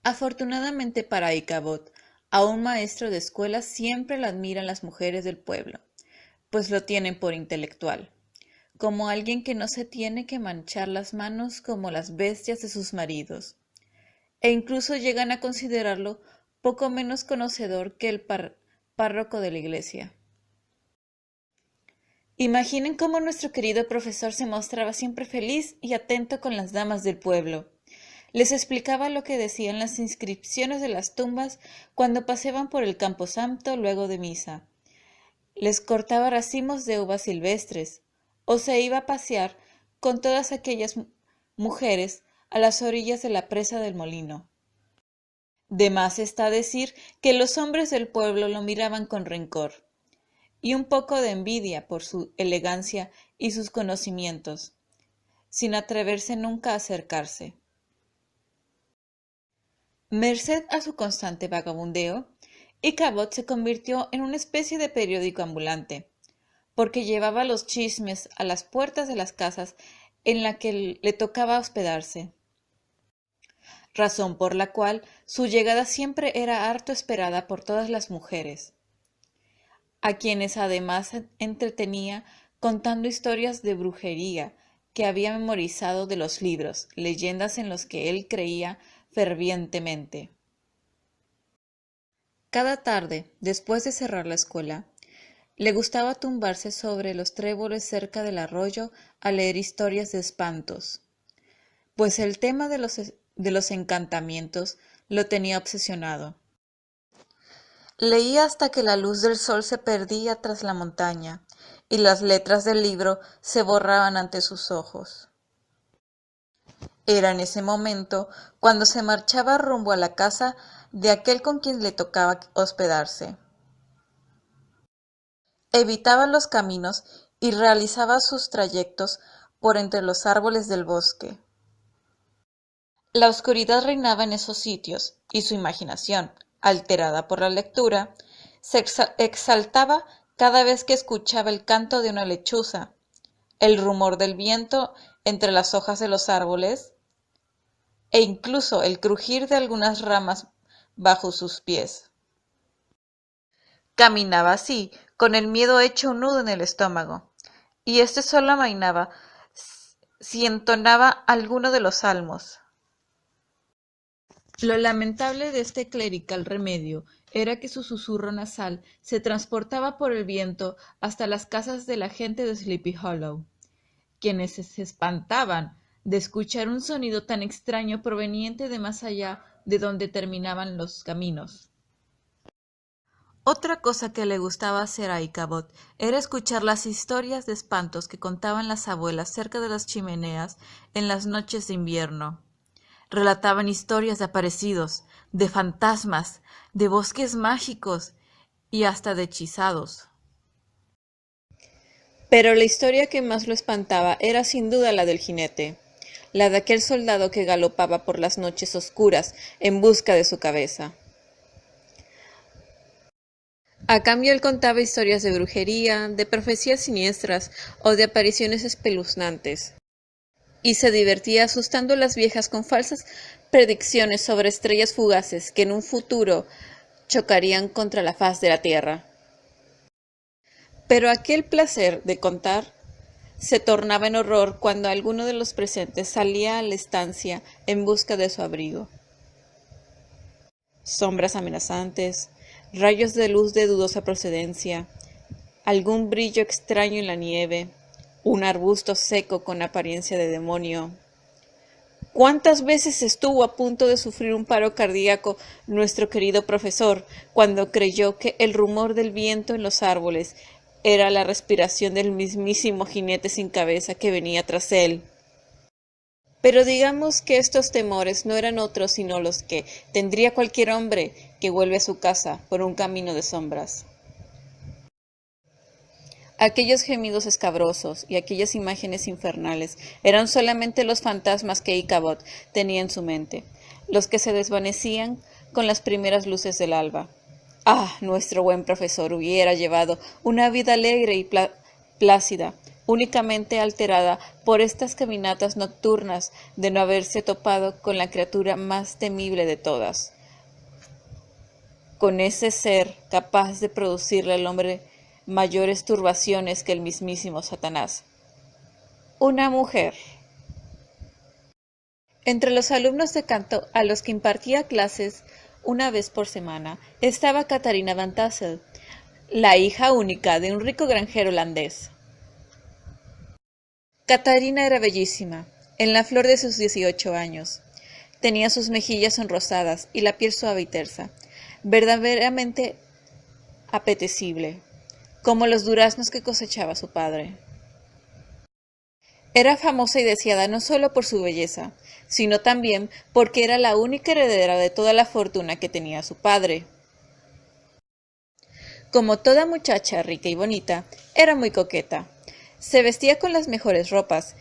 Afortunadamente para Ichabod, a un maestro de escuela siempre lo admiran las mujeres del pueblo, pues lo tienen por intelectual, como alguien que no se tiene que manchar las manos como las bestias de sus maridos, e incluso llegan a considerarlo poco menos conocedor que el párroco de la iglesia. Imaginen cómo nuestro querido profesor se mostraba siempre feliz y atento con las damas del pueblo. Les explicaba lo que decían las inscripciones de las tumbas cuando paseaban por el camposanto luego de misa. Les cortaba racimos de uvas silvestres, o se iba a pasear con todas aquellas mujeres a las orillas de la presa del molino. De más está decir que los hombres del pueblo lo miraban con rencor y un poco de envidia por su elegancia y sus conocimientos, sin atreverse nunca a acercarse. Merced a su constante vagabundeo, Ichabod se convirtió en una especie de periódico ambulante, porque llevaba los chismes a las puertas de las casas en la que le tocaba hospedarse, razón por la cual su llegada siempre era harto esperada por todas las mujeres, a quienes además entretenía contando historias de brujería que había memorizado de los libros, leyendas en los que él creía fervientemente. Cada tarde, después de cerrar la escuela, le gustaba tumbarse sobre los tréboles cerca del arroyo a leer historias de espantos, pues el tema de los encantamientos lo tenía obsesionado. Leía hasta que la luz del sol se perdía tras la montaña y las letras del libro se borraban ante sus ojos. Era en ese momento cuando se marchaba rumbo a la casa de aquel con quien le tocaba hospedarse. Evitaba los caminos y realizaba sus trayectos por entre los árboles del bosque. La oscuridad reinaba en esos sitios y su imaginación, alterada por la lectura, se exaltaba cada vez que escuchaba el canto de una lechuza, el rumor del viento entre las hojas de los árboles e incluso el crujir de algunas ramas bajo sus pies. Caminaba así, con el miedo hecho un nudo en el estómago, y éste solo amainaba si entonaba alguno de los salmos. Lo lamentable de este clerical remedio era que su susurro nasal se transportaba por el viento hasta las casas de la gente de Sleepy Hollow, quienes se espantaban de escuchar un sonido tan extraño proveniente de más allá de donde terminaban los caminos. Otra cosa que le gustaba hacer a Ichabod era escuchar las historias de espantos que contaban las abuelas cerca de las chimeneas en las noches de invierno. Relataban historias de aparecidos, de fantasmas, de bosques mágicos y hasta de hechizados. Pero la historia que más lo espantaba era sin duda la del jinete, la de aquel soldado que galopaba por las noches oscuras en busca de su cabeza. A cambio él contaba historias de brujería, de profecías siniestras o de apariciones espeluznantes, y se divertía asustando a las viejas con falsas predicciones sobre estrellas fugaces que en un futuro chocarían contra la faz de la tierra. Pero aquel placer de contar se tornaba en horror cuando alguno de los presentes salía a la estancia en busca de su abrigo. Sombras amenazantes, rayos de luz de dudosa procedencia, algún brillo extraño en la nieve, un arbusto seco con apariencia de demonio. ¿Cuántas veces estuvo a punto de sufrir un paro cardíaco nuestro querido profesor cuando creyó que el rumor del viento en los árboles era la respiración del mismísimo jinete sin cabeza que venía tras él? Pero digamos que estos temores no eran otros sino los que tendría cualquier hombre que vuelve a su casa por un camino de sombras. Aquellos gemidos escabrosos y aquellas imágenes infernales eran solamente los fantasmas que Ichabod tenía en su mente, los que se desvanecían con las primeras luces del alba. Ah, nuestro buen profesor hubiera llevado una vida alegre y plácida, únicamente alterada por estas caminatas nocturnas de no haberse topado con la criatura más temible de todas, con ese ser capaz de producirle al hombre mayores turbaciones que el mismísimo Satanás. Una mujer. Entre los alumnos de canto a los que impartía clases una vez por semana estaba Catharina van Tassel, la hija única de un rico granjero holandés. Catharina era bellísima, en la flor de sus 18 años. Tenía sus mejillas sonrosadas y la piel suave y tersa, verdaderamente apetecible, como los duraznos que cosechaba su padre. Era famosa y deseada no solo por su belleza, sino también porque era la única heredera de toda la fortuna que tenía su padre. Como toda muchacha rica y bonita, era muy coqueta. Se vestía con las mejores ropas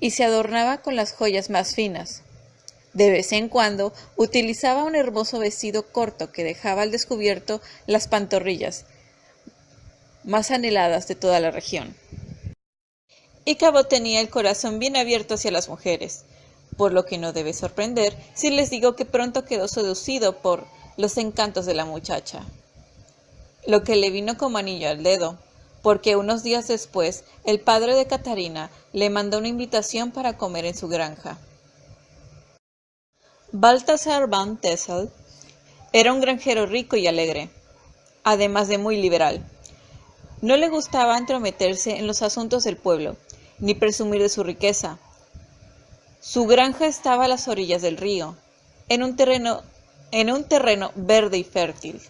y se adornaba con las joyas más finas. De vez en cuando utilizaba un hermoso vestido corto que dejaba al descubierto las pantorrillas más anheladas de toda la región. Y Cabot tenía el corazón bien abierto hacia las mujeres, por lo que no debe sorprender si les digo que pronto quedó seducido por los encantos de la muchacha, lo que le vino como anillo al dedo, porque unos días después el padre de Catharina le mandó una invitación para comer en su granja. Balthasar van Tassel era un granjero rico y alegre, además de muy liberal. No le gustaba entrometerse en los asuntos del pueblo, ni presumir de su riqueza. Su granja estaba a las orillas del río, en un terreno verde y fértil.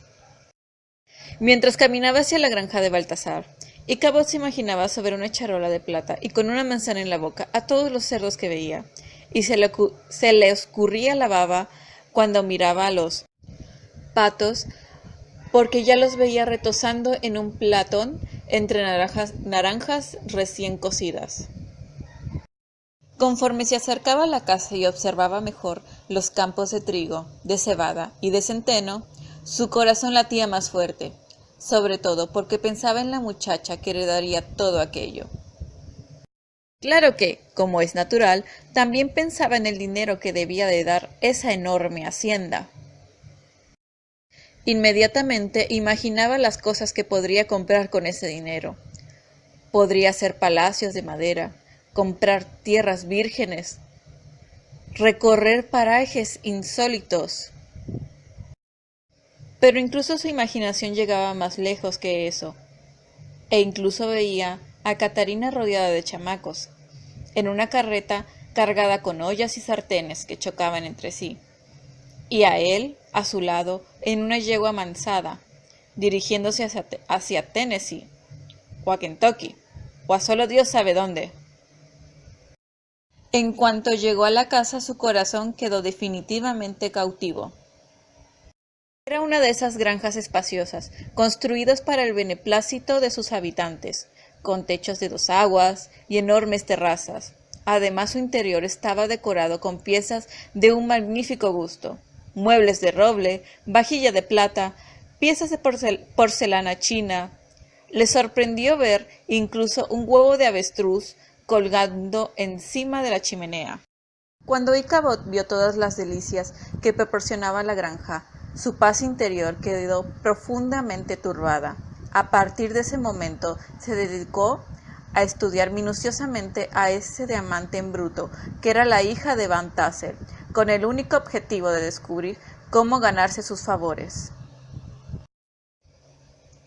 Mientras caminaba hacia la granja de Baltasar, Ichabod se imaginaba sobre una charola de plata y con una manzana en la boca a todos los cerdos que veía, y se le escurría la baba cuando miraba a los patos, porque ya los veía retozando en un platón entre naranjas recién cocidas. Conforme se acercaba a la casa y observaba mejor los campos de trigo, de cebada y de centeno, su corazón latía más fuerte, sobre todo porque pensaba en la muchacha que heredaría todo aquello. Claro que, como es natural, también pensaba en el dinero que debía de dar esa enorme hacienda. Inmediatamente imaginaba las cosas que podría comprar con ese dinero. Podría hacer palacios de madera, comprar tierras vírgenes, recorrer parajes insólitos. Pero incluso su imaginación llegaba más lejos que eso, e incluso veía a Catharina rodeada de chamacos, en una carreta cargada con ollas y sartenes que chocaban entre sí, y a él, a su lado, en una yegua amansada, dirigiéndose hacia Tennessee, o a Kentucky, o a solo Dios sabe dónde. En cuanto llegó a la casa, su corazón quedó definitivamente cautivo. Era una de esas granjas espaciosas, construidas para el beneplácito de sus habitantes, con techos de 2 aguas y enormes terrazas. Además, su interior estaba decorado con piezas de un magnífico gusto, muebles de roble, vajilla de plata, piezas de porcelana china. Le sorprendió ver incluso un huevo de avestruz colgando encima de la chimenea. Cuando Ichabod vio todas las delicias que proporcionaba la granja, su paz interior quedó profundamente turbada. A partir de ese momento se dedicó a estudiar minuciosamente a ese diamante en bruto, que era la hija de Van Tassel, con el único objetivo de descubrir cómo ganarse sus favores.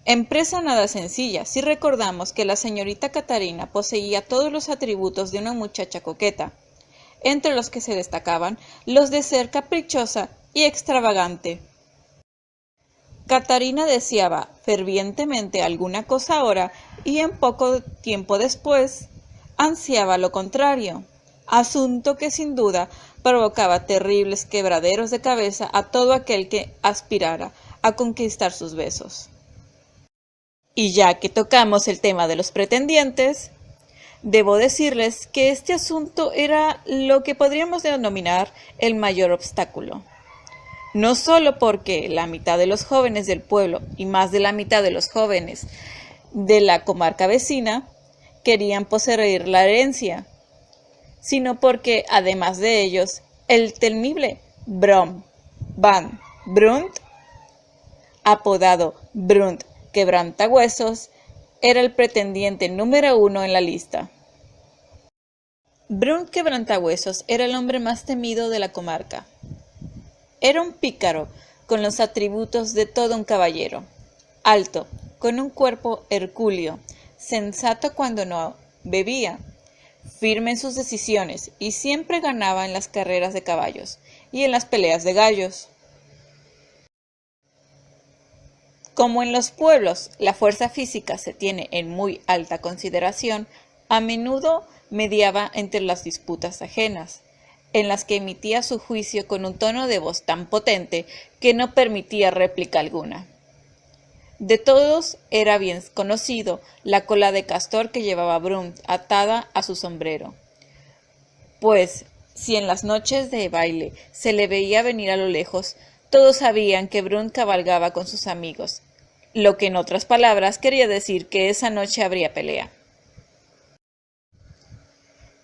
Empresa nada sencilla, si recordamos que la señorita Catharina poseía todos los atributos de una muchacha coqueta, entre los que se destacaban los de ser caprichosa y extravagante. Catharina deseaba fervientemente alguna cosa ahora y en poco tiempo después ansiaba lo contrario, asunto que sin duda provocaba terribles quebraderos de cabeza a todo aquel que aspirara a conquistar sus besos. Y ya que tocamos el tema de los pretendientes, debo decirles que este asunto era lo que podríamos denominar el mayor obstáculo. No solo porque la mitad de los jóvenes del pueblo y más de la mitad de los jóvenes de la comarca vecina querían poseer la herencia, sino porque, además de ellos, el temible Brom van Brunt, apodado Brunt Quebrantahuesos, era el pretendiente número 1 en la lista. Brunt Quebrantahuesos era el hombre más temido de la comarca. Era un pícaro con los atributos de todo un caballero, alto, con un cuerpo hercúleo, sensato cuando no bebía, firme en sus decisiones y siempre ganaba en las carreras de caballos y en las peleas de gallos. Como en los pueblos la fuerza física se tiene en muy alta consideración, a menudo mediaba entre las disputas ajenas, en las que emitía su juicio con un tono de voz tan potente que no permitía réplica alguna. De todos era bien conocido la cola de castor que llevaba Brunt atada a su sombrero, pues si en las noches de baile se le veía venir a lo lejos, todos sabían que Brunt cabalgaba con sus amigos, lo que en otras palabras quería decir que esa noche habría pelea.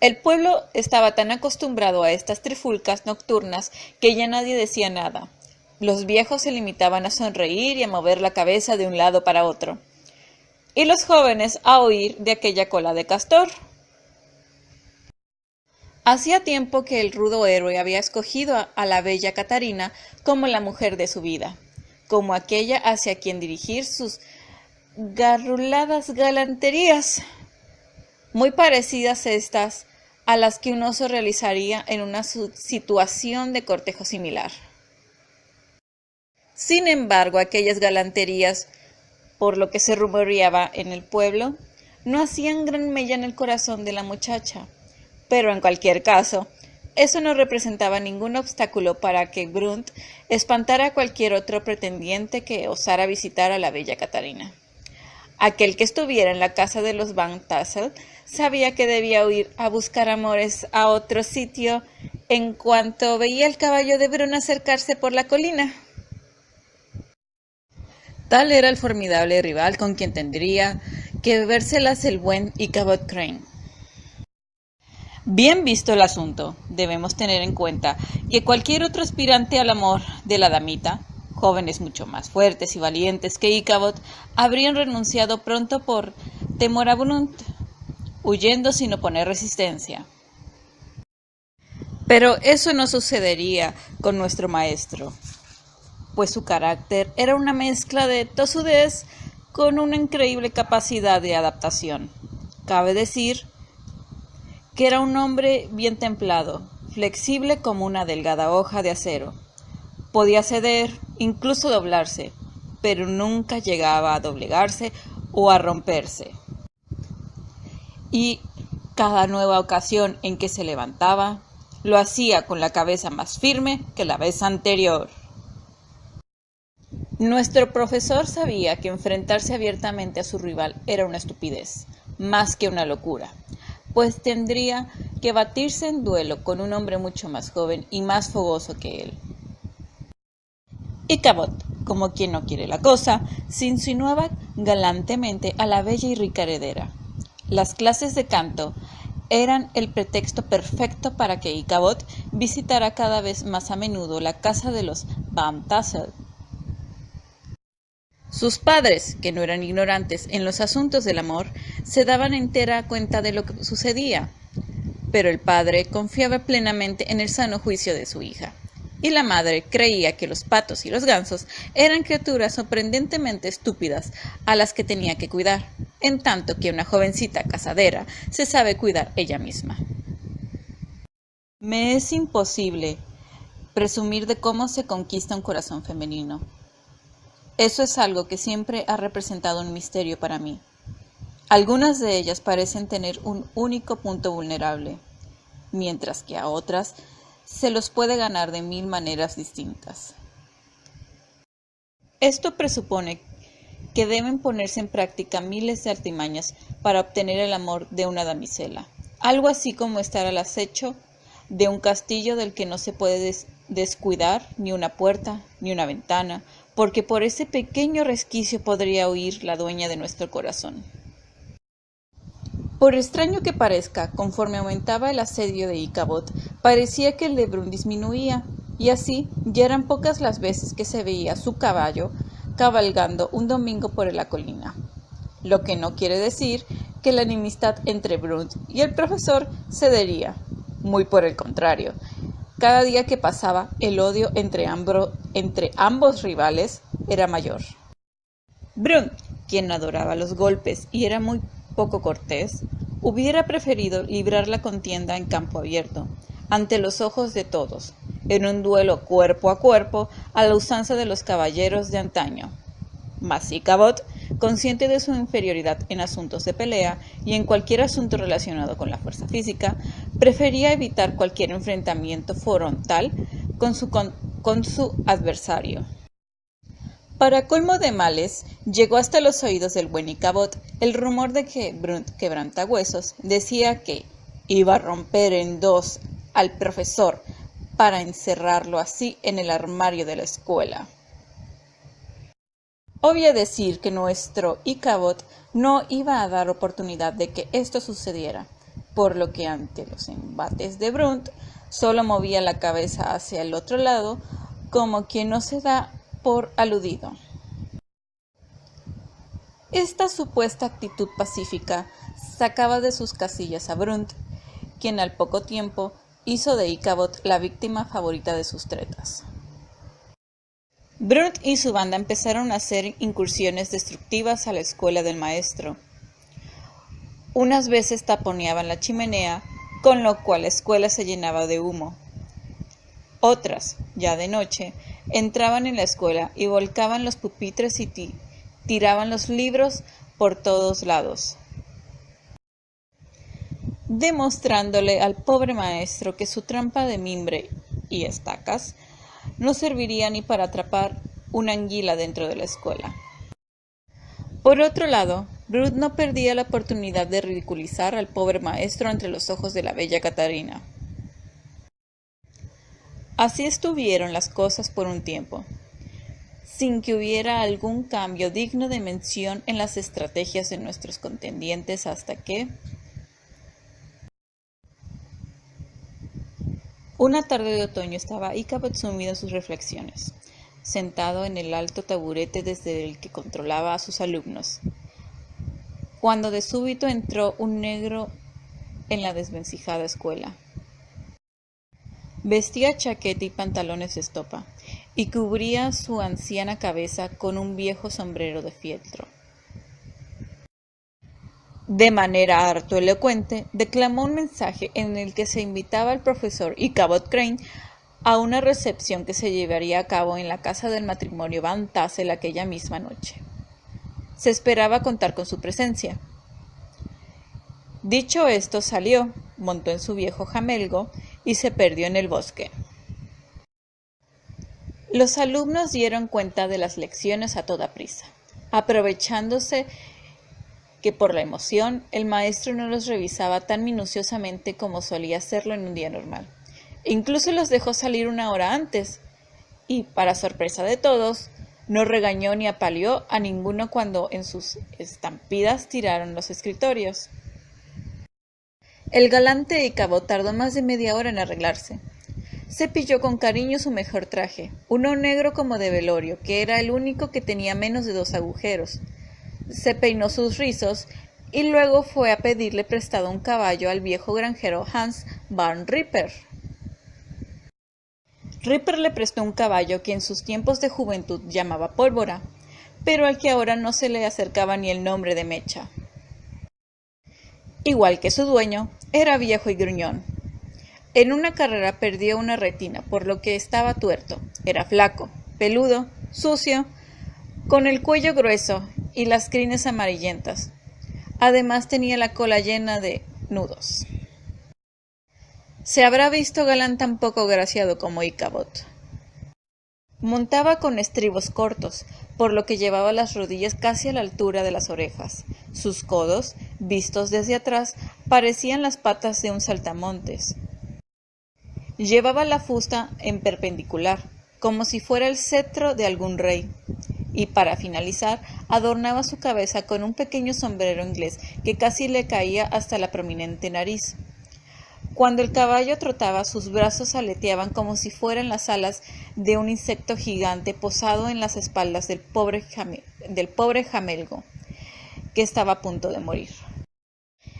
El pueblo estaba tan acostumbrado a estas trifulcas nocturnas que ya nadie decía nada. Los viejos se limitaban a sonreír y a mover la cabeza de un lado para otro, y los jóvenes a oír de aquella cola de castor. Hacía tiempo que el rudo héroe había escogido a la bella Catarina como la mujer de su vida, como aquella hacia quien dirigir sus garruladas galanterías, muy parecidas estas a las que un oso realizaría en una situación de cortejo similar. Sin embargo, aquellas galanterías, por lo que se rumoreaba en el pueblo, no hacían gran mella en el corazón de la muchacha, pero en cualquier caso, eso no representaba ningún obstáculo para que Brunt espantara a cualquier otro pretendiente que osara visitar a la bella Catarina. Aquel que estuviera en la casa de los Van Tassel sabía que debía huir a buscar amores a otro sitio en cuanto veía el caballo de Brunt acercarse por la colina. Tal era el formidable rival con quien tendría que bebérselas el buen Ichabod Crane. Bien visto el asunto, debemos tener en cuenta que cualquier otro aspirante al amor de la damita, jóvenes mucho más fuertes y valientes que Ichabod, habrían renunciado pronto por temor a Brunt, huyendo sin oponer resistencia. Pero eso no sucedería con nuestro maestro, pues su carácter era una mezcla de tosudez con una increíble capacidad de adaptación. Cabe decir que era un hombre bien templado, flexible como una delgada hoja de acero. Podía ceder, incluso doblarse, pero nunca llegaba a doblegarse o a romperse. Y cada nueva ocasión en que se levantaba, lo hacía con la cabeza más firme que la vez anterior. Nuestro profesor sabía que enfrentarse abiertamente a su rival era una estupidez, más que una locura, pues tendría que batirse en duelo con un hombre mucho más joven y más fogoso que él. Ichabod, como quien no quiere la cosa, se insinuaba galantemente a la bella y rica heredera. Las clases de canto eran el pretexto perfecto para que Ichabod visitara cada vez más a menudo la casa de los Van Tassel. Sus padres, que no eran ignorantes en los asuntos del amor, se daban entera cuenta de lo que sucedía, pero el padre confiaba plenamente en el sano juicio de su hija, y la madre creía que los patos y los gansos eran criaturas sorprendentemente estúpidas a las que tenía que cuidar, en tanto que una jovencita casadera se sabe cuidar ella misma. Me es imposible presumir de cómo se conquista un corazón femenino. Eso es algo que siempre ha representado un misterio para mí. Algunas de ellas parecen tener un único punto vulnerable, mientras que a otras se los puede ganar de 1000 maneras distintas. Esto presupone que deben ponerse en práctica miles de artimañas para obtener el amor de una damisela, algo así como estar al acecho de un castillo del que no se puede descuidar ni una puerta ni una ventana, porque por ese pequeño resquicio podría huir la dueña de nuestro corazón. Por extraño que parezca, conforme aumentaba el asedio de Ichabod, parecía que el de Brunt disminuía, y así ya eran pocas las veces que se veía su caballo cabalgando un domingo por la colina. Lo que no quiere decir que la enemistad entre Brunt y el profesor cedería. Muy por el contrario. Cada día que pasaba, el odio entre ambos rivales era mayor. Brunt, quien adoraba los golpes y era muy poco cortés, hubiera preferido librar la contienda en campo abierto, ante los ojos de todos, en un duelo cuerpo a cuerpo a la usanza de los caballeros de antaño. Mas Ichabod, consciente de su inferioridad en asuntos de pelea y en cualquier asunto relacionado con la fuerza física, prefería evitar cualquier enfrentamiento frontal con su adversario. Para colmo de males, llegó hasta los oídos del buen Ichabod el rumor de que Brunt Quebrantahuesos decía que iba a romper en dos al profesor para encerrarlo así en el armario de la escuela. Obvio decir que nuestro Ichabod no iba a dar oportunidad de que esto sucediera, por lo que ante los embates de Brunt solo movía la cabeza hacia el otro lado, como quien no se da por aludido. Esta supuesta actitud pacífica sacaba de sus casillas a Brunt, quien al poco tiempo hizo de Ichabod la víctima favorita de sus tretas. Brunt y su banda empezaron a hacer incursiones destructivas a la escuela del maestro. Unas veces taponeaban la chimenea, con lo cual la escuela se llenaba de humo. Otras, ya de noche, entraban en la escuela y volcaban los pupitres y tiraban los libros por todos lados, demostrándole al pobre maestro que su trampa de mimbre y estacas no serviría ni para atrapar una anguila dentro de la escuela. Por otro lado, Brunt no perdía la oportunidad de ridiculizar al pobre maestro entre los ojos de la bella Catarina. Así estuvieron las cosas por un tiempo, sin que hubiera algún cambio digno de mención en las estrategias de nuestros contendientes hasta que, una tarde de otoño, estaba Ichabod sumido en sus reflexiones, sentado en el alto taburete desde el que controlaba a sus alumnos, cuando de súbito entró un negro en la desvencijada escuela. Vestía chaqueta y pantalones de estopa, y cubría su anciana cabeza con un viejo sombrero de fieltro. De manera harto elocuente, declamó un mensaje en el que se invitaba al profesor Ichabod Crane a una recepción que se llevaría a cabo en la casa del matrimonio Van Tassel aquella misma noche. Se esperaba contar con su presencia. Dicho esto, salió, montó en su viejo jamelgo y se perdió en el bosque. Los alumnos dieron cuenta de las lecciones a toda prisa, aprovechándose que por la emoción el maestro no los revisaba tan minuciosamente como solía hacerlo en un día normal. Incluso los dejó salir una hora antes y, para sorpresa de todos, no regañó ni apaleó a ninguno cuando en sus estampidas tiraron los escritorios. El galante Ichabod tardó más de media hora en arreglarse. Cepilló con cariño su mejor traje, uno negro como de velorio, que era el único que tenía menos de 2 agujeros. Se peinó sus rizos y luego fue a pedirle prestado un caballo al viejo granjero Hans van Ripper. Ripper le prestó un caballo que en sus tiempos de juventud llamaba Pólvora, pero al que ahora no se le acercaba ni el nombre de Mecha. Igual que su dueño, era viejo y gruñón. En una carrera perdió una retina, por lo que estaba tuerto. Era flaco, peludo, sucio, con el cuello grueso y las crines amarillentas. Además tenía la cola llena de nudos. Se habrá visto galán tan poco agraciado como Ichabod. Montaba con estribos cortos, por lo que llevaba las rodillas casi a la altura de las orejas. Sus codos, vistos desde atrás, parecían las patas de un saltamontes. Llevaba la fusta en perpendicular, como si fuera el cetro de algún rey, y para finalizar adornaba su cabeza con un pequeño sombrero inglés que casi le caía hasta la prominente nariz. Cuando el caballo trotaba, sus brazos aleteaban como si fueran las alas de un insecto gigante posado en las espaldas del pobre jamelgo, que estaba a punto de morir.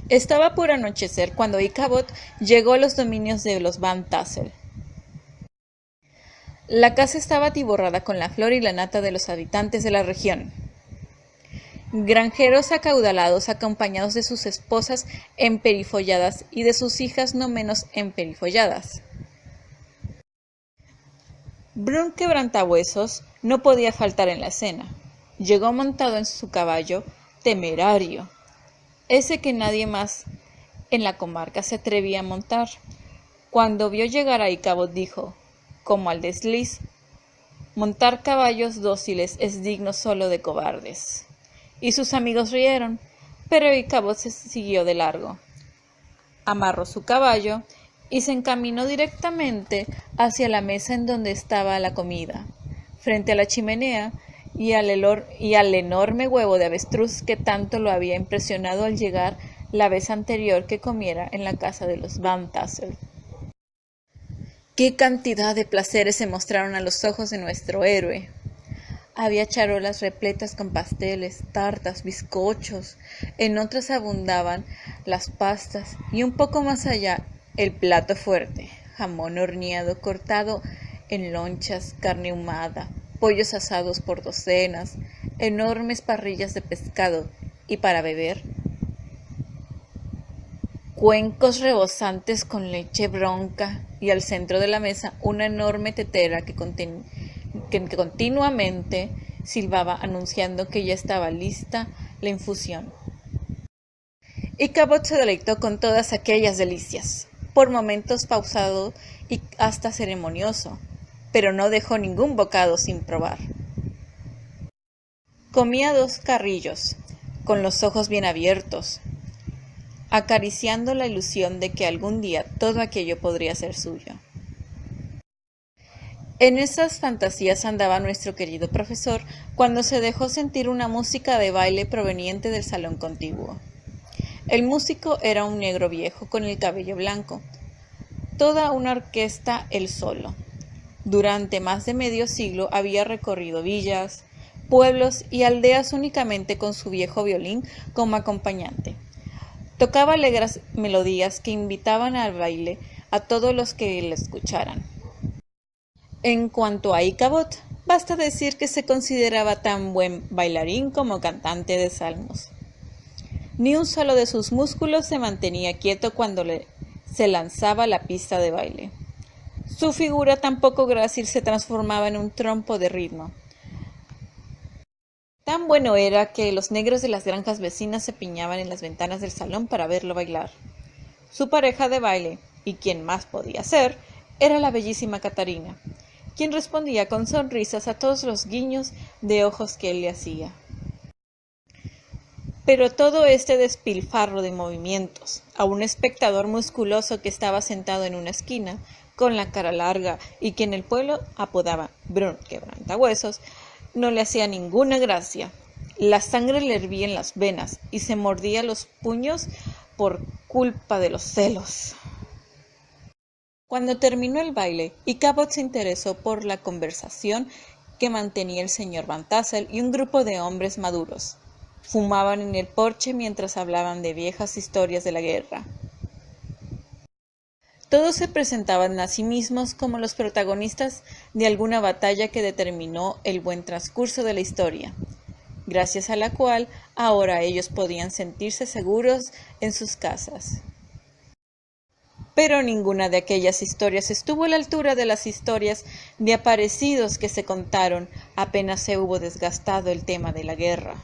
Estaba por anochecer cuando Ichabod llegó a los dominios de los Van Tassel. La casa estaba atiborrada con la flor y la nata de los habitantes de la región. Granjeros acaudalados acompañados de sus esposas emperifolladas y de sus hijas no menos emperifolladas. Brun Quebrantahuesos no podía faltar en la escena. Llegó montado en su caballo, Temerario, ese que nadie más en la comarca se atrevía a montar. Cuando vio llegar a Ichabod dijo, como al desliz, montar caballos dóciles es digno solo de cobardes. Y sus amigos rieron, pero Ichabod se siguió de largo. Amarró su caballo y se encaminó directamente hacia la mesa en donde estaba la comida, frente a la chimenea y al enorme huevo de avestruz que tanto lo había impresionado al llegar la vez anterior que comiera en la casa de los Van Tassel. ¡Qué cantidad de placeres se mostraron a los ojos de nuestro héroe! Había charolas repletas con pasteles, tartas, bizcochos, en otras abundaban las pastas y un poco más allá el plato fuerte, jamón horneado cortado en lonchas, carne ahumada, pollos asados por docenas, enormes parrillas de pescado y para beber, cuencos rebosantes con leche bronca y al centro de la mesa una enorme tetera que continuamente silbaba anunciando que ya estaba lista la infusión. Ichabod se deleitó con todas aquellas delicias, por momentos pausado y hasta ceremonioso, pero no dejó ningún bocado sin probar. Comía 2 carrillos, con los ojos bien abiertos, acariciando la ilusión de que algún día todo aquello podría ser suyo. En esas fantasías andaba nuestro querido profesor cuando se dejó sentir una música de baile proveniente del salón contiguo. El músico era un negro viejo con el cabello blanco. Toda una orquesta él solo. Durante más de medio siglo había recorrido villas, pueblos y aldeas únicamente con su viejo violín como acompañante. Tocaba alegres melodías que invitaban al baile a todos los que le escucharan. En cuanto a Ichabod, basta decir que se consideraba tan buen bailarín como cantante de salmos. Ni un solo de sus músculos se mantenía quieto cuando se lanzaba a la pista de baile. Su figura tan poco grácil se transformaba en un trompo de ritmo. Tan bueno era que los negros de las granjas vecinas se piñaban en las ventanas del salón para verlo bailar. Su pareja de baile, y quien más podía ser, era la bellísima Catarina, quien respondía con sonrisas a todos los guiños de ojos que él le hacía. Pero todo este despilfarro de movimientos, a un espectador musculoso que estaba sentado en una esquina, con la cara larga y que en el pueblo apodaban Brun Quebrantahuesos, no le hacía ninguna gracia. La sangre le hervía en las venas y se mordía los puños por culpa de los celos. Cuando terminó el baile, Ichabod se interesó por la conversación que mantenía el señor Van Tassel y un grupo de hombres maduros. Fumaban en el porche mientras hablaban de viejas historias de la guerra. Todos se presentaban a sí mismos como los protagonistas de alguna batalla que determinó el buen transcurso de la historia, gracias a la cual ahora ellos podían sentirse seguros en sus casas. Pero ninguna de aquellas historias estuvo a la altura de las historias de aparecidos que se contaron apenas se hubo desgastado el tema de la guerra.